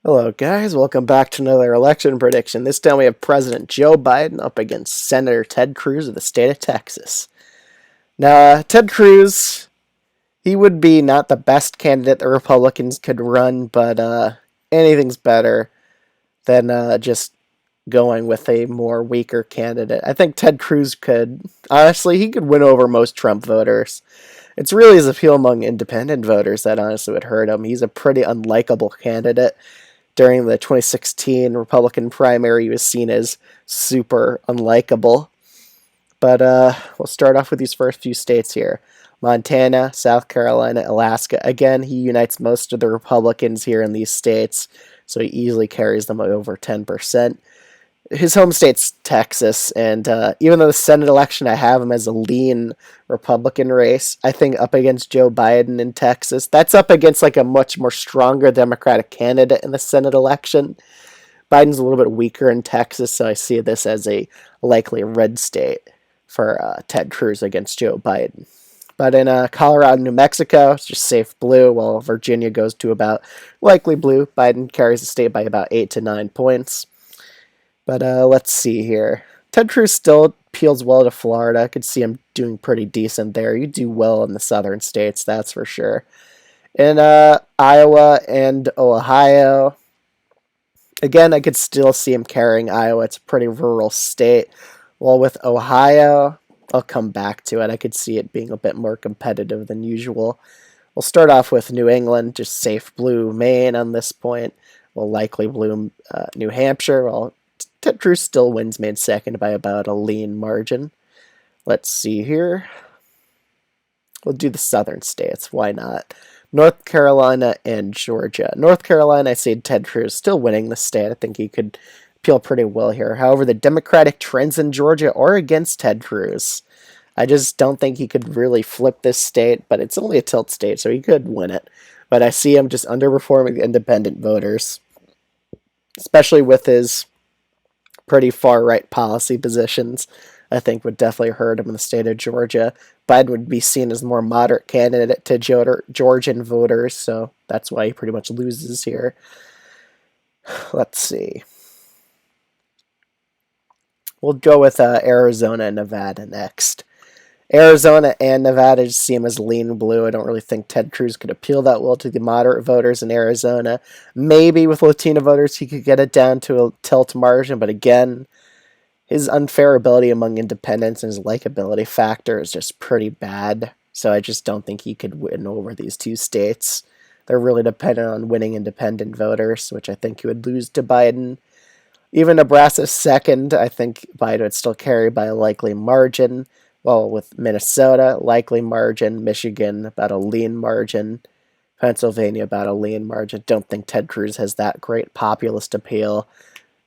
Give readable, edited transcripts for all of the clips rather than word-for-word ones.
Hello, guys. Welcome back to another election prediction. This time we have President Joe Biden up against Senator Ted Cruz of the state of Texas. Now, Ted Cruz, he would be not the best candidate the Republicans could run, but anything's better than just going with a more weaker candidate. I think Ted Cruz honestly, he could win over most Trump voters. It's really his appeal among independent voters that honestly would hurt him. He's a pretty unlikable candidate. During the 2016 Republican primary, he was seen as super unlikable. But we'll start off with these first few states here. Montana, South Carolina, Alaska. Again, he unites most of the Republicans here in these states, so he easily carries them over 10%. His home state's Texas, and even though the Senate election, I have him as a lean Republican race, I think up against Joe Biden in Texas, that's up against like a much more stronger Democratic candidate in the Senate election. Biden's a little bit weaker in Texas, so I see this as a likely red state for Ted Cruz against Joe Biden. But in Colorado, New Mexico, it's just safe blue, while Virginia goes to about likely blue. Biden carries the state by about 8 to 9 points. But let's see here. Ted Cruz still appeals well to Florida. I could see him doing pretty decent there. You do well in the southern states, that's for sure. In Iowa and Ohio, again, I could still see him carrying Iowa. It's a pretty rural state. Well, with Ohio, I'll come back to it. I could see it being a bit more competitive than usual. We'll start off with New England, just safe blue Maine on this point. We'll likely blue New Hampshire. Well, Ted Cruz still wins Maine second by about a lean margin. Let's see here. We'll do the southern states. Why not? North Carolina and Georgia. North Carolina, I see Ted Cruz still winning the state. I think he could appeal pretty well here. However, the Democratic trends in Georgia are against Ted Cruz. I just don't think he could really flip this state, but it's only a tilt state, so he could win it. But I see him just underperforming the independent voters, especially with his pretty far-right policy positions. I think would definitely hurt him in the state of Georgia. Biden would be seen as a more moderate candidate to Georgian voters, so that's why he pretty much loses here. Let's see. We'll go with Arizona and Nevada next. Arizona and Nevada just seem as lean blue. I don't really think Ted Cruz could appeal that well to the moderate voters in Arizona. Maybe with Latino voters he could get it down to a tilt margin, but again, his unfair ability among independents and his likability factor is just pretty bad. So I just don't think he could win over these two states. They're really dependent on winning independent voters, which I think he would lose to Biden. Even Nebraska's second, I think Biden would still carry by a likely margin. Well, with Minnesota, likely margin. Michigan, about a lean margin. Pennsylvania, about a lean margin. Don't think Ted Cruz has that great populist appeal.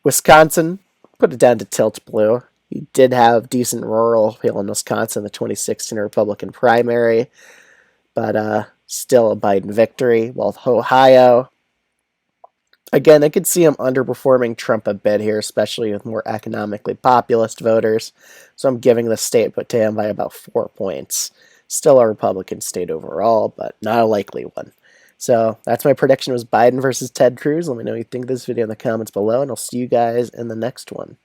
Wisconsin, put it down to tilt blue. He did have decent rural appeal in Wisconsin in the 2016 Republican primary, but still a Biden victory. While Ohio, again, I could see him underperforming Trump a bit here, especially with more economically populist voters. So I'm giving the state put to him by about 4 points. Still a Republican state overall, but not a likely one. So that's my prediction was Biden versus Ted Cruz. Let me know what you think of this video in the comments below, and I'll see you guys in the next one.